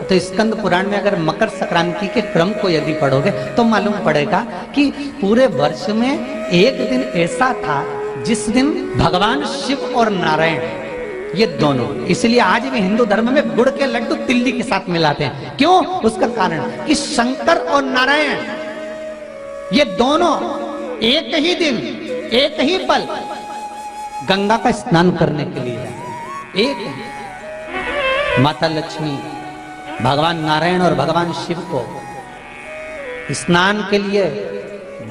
तो स्कंद पुराण में अगर मकर संक्रांति के क्रम को यदि पढ़ोगे तो मालूम पड़ेगा कि पूरे वर्ष में एक दिन ऐसा था जिस दिन भगवान शिव और नारायण ये दोनों, इसलिए आज भी हिंदू धर्म में गुड़ के लड्डू तिल्ली के साथ मिलाते हैं। क्यों? उसका कारण कि शंकर और नारायण ये दोनों एक ही दिन एक ही पल गंगा का स्नान करने के लिए जाते। एक ही माता लक्ष्मी भगवान नारायण और भगवान शिव को स्नान के लिए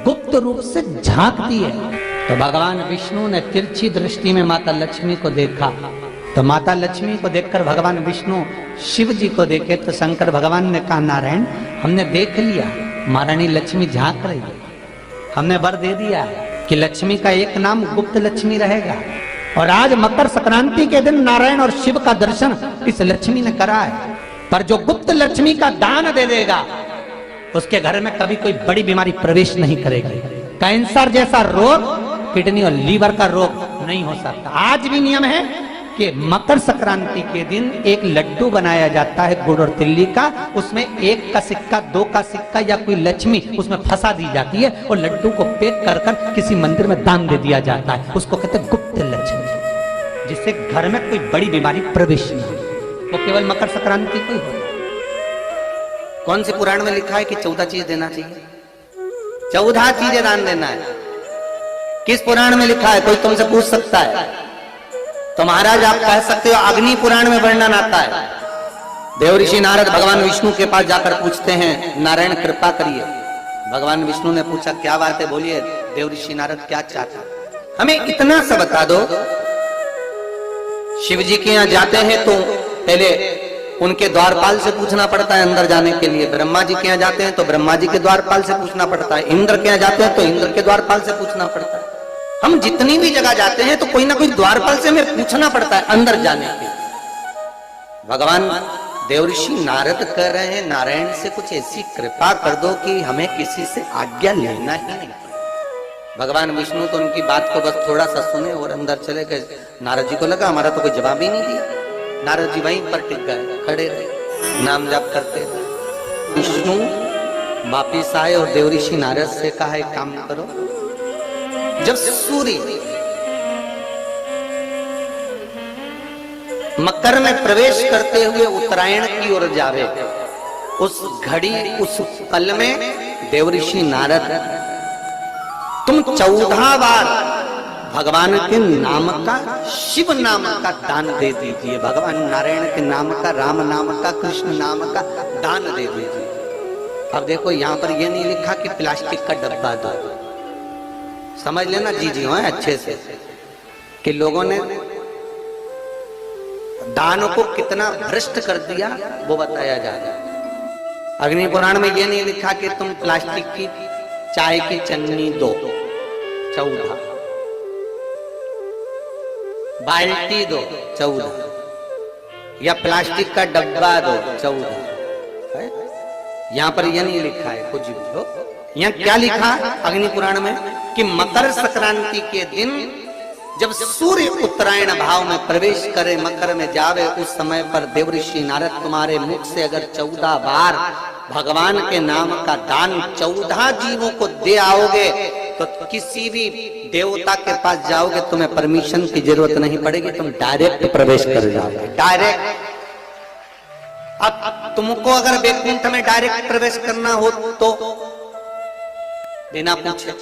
गुप्त रूप से झांकती है। तो भगवान विष्णु ने तिरछी दृष्टि में माता लक्ष्मी को देखा, तो माता लक्ष्मी को देखकर भगवान विष्णु शिव जी को देखे तो शंकर भगवान ने कहा, नारायण हमने देख लिया महारानी लक्ष्मी झांक रही है, हमने वर दे दिया है कि लक्ष्मी का एक नाम गुप्त लक्ष्मी रहेगा। और आज मकर संक्रांति के दिन नारायण और शिव का दर्शन इस लक्ष्मी ने करा है। पर जो गुप्त लक्ष्मी का दान दे देगा उसके घर में कभी कोई बड़ी बीमारी प्रवेश नहीं करेगी। कैंसर जैसा रोग, किडनी और लीवर का रोग नहीं हो सकता। आज भी नियम है कि मकर संक्रांति के दिन एक लड्डू बनाया जाता है गुड़ और तिल्ली का, उसमें 1 का सिक्का 2 का सिक्का या कोई लक्ष्मी उसमें फंसा दी जाती है और लड्डू को पैक कर कर किसी मंदिर में दान दे दिया जाता है। उसको कहते हैं गुप्त लक्ष्मी, जिससे घर में कोई बड़ी बीमारी प्रवेश नहीं हो। वो केवल मकर संक्रांति को ही हो। कौन से पुराण में लिखा है कि 14 चीज देना चाहिए? 14 चीजें दान देना है। किस पुराण में लिखा है? कोई तुमसे पूछ सकता है तो महाराज आप कह सकते हो अग्नि पुराण में वर्णन आता है। देव ऋषि नारद भगवान विष्णु के पास जाकर पूछते हैं, नारायण कृपा करिए। भगवान विष्णु ने पूछा क्या बात है, बोलिए देव ऋषि नारद क्या चाहता, हमें इतना सा बता दो। शिव जी के यहाँ जाते हैं तो पहले उनके द्वारपाल से पूछना पड़ता है अंदर जाने के लिए। ब्रह्मा जी के यहाँ जाते हैं तो ब्रह्मा जी के द्वारपाल से पूछना पड़ता है। इंद्र के यहाँ जाते हैं तो इंद्र के द्वारपाल से पूछना पड़ता है। हम जितनी भी जगह जाते हैं तो कोई ना कोई द्वारपाल से हमें पूछना पड़ता है अंदर जाने के लिए। भगवान देव ऋषि नारद कह रहे हैं, नारायण से कुछ ऐसी कृपा कर दो कि हमें किसी से आज्ञा लेना ही नहीं। भगवान विष्णु तो उनकी बात को बस थोड़ा सा सुने और अंदर चले गए। नारद जी को लगा हमारा तो कोई जवाब ही नहीं दिया। नारद जी वहीं पर टिक गए, खड़े रहे, नाम जाप करते रहे। विष्णु वापिस आए और देव ऋषि नारद से कहा एक काम करो, जब सूर्य मकर में प्रवेश करते हुए उत्तरायण की ओर जावे, उस घड़ी उस पल में देव ऋषि नारद तुम 14 बार भगवान के नाम का, शिव नाम का दान दे दीजिए। भगवान नारायण के नाम का, राम नाम का, कृष्ण नाम का दान दे दीजिए। अब देखो यहाँ पर यह नहीं लिखा कि प्लास्टिक का डब्बा दो, समझ लेना जी हो अच्छे से कि लोगों ने दान को कितना भ्रष्ट कर दिया वो बताया जा रहा है। अग्नि पुराण में ये नहीं लिखा कि तुम प्लास्टिक की चाय की चन्नी दो 14, बाल्टी दो 14, या प्लास्टिक का डब्बा दो 14। यहां पर यह नहीं लिखा है कुछ भी हो। यहाँ क्या लिखा अग्नि पुराण में कि मकर संक्रांति के दिन जब सूर्य उत्तरायण भाव में प्रवेश करे, मकर में जावे, उस समय पर देव ऋषि नारद तुम्हारे मुख से अगर 14 बार भगवान के नाम का दान 14 जीवों को दे आओगे तो किसी भी देवता के पास जाओगे तुम्हें परमिशन की जरूरत नहीं पड़ेगी, तुम डायरेक्ट प्रवेश कर जाओगे। डायरेक्ट। अब तुमको अगर वैकुंठ में डायरेक्ट प्रवेश करना हो तो बिना पूछे,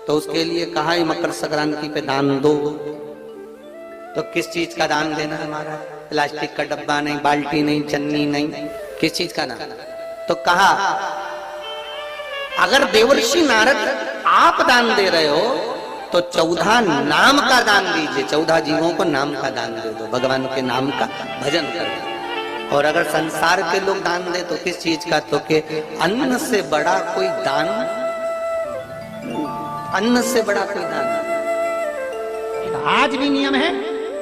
तो उसके लिए कहा है मकर संक्रांति पे दान दो। तो किस चीज का दान देना है हमारा? प्लास्टिक का डब्बा नहीं, बाल्टी नहीं, चन्नी नहीं, किस चीज का दान? तो कहा अगर देवर्षि नारद आप दान दे रहे हो तो 14 नाम का दान दीजिए, 14 जीवों को नाम का दान दे दो, भगवान के नाम का भजन करो। और अगर संसार के लोग दान दे तो किस चीज का? तो के अन्न से बड़ा कोई दान, अन्न से बड़ा कोई दान। आज भी नियम है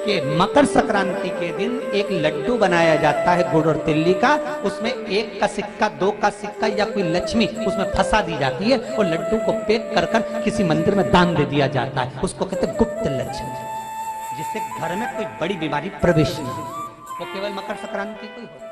कि मकर संक्रांति के दिन एक लड्डू बनाया जाता है गुड़ और तिल्ली का, उसमें 1 का सिक्का 2 का सिक्का या कोई लक्ष्मी उसमें फंसा दी जाती है और लड्डू को पैक कर कर किसी मंदिर में दान दे दिया जाता है। उसको कहते हैं गुप्त लक्ष्मी, जिससे घर में कोई बड़ी बीमारी प्रवेश नहीं। वो केवल मकर संक्रांति को ही होता है।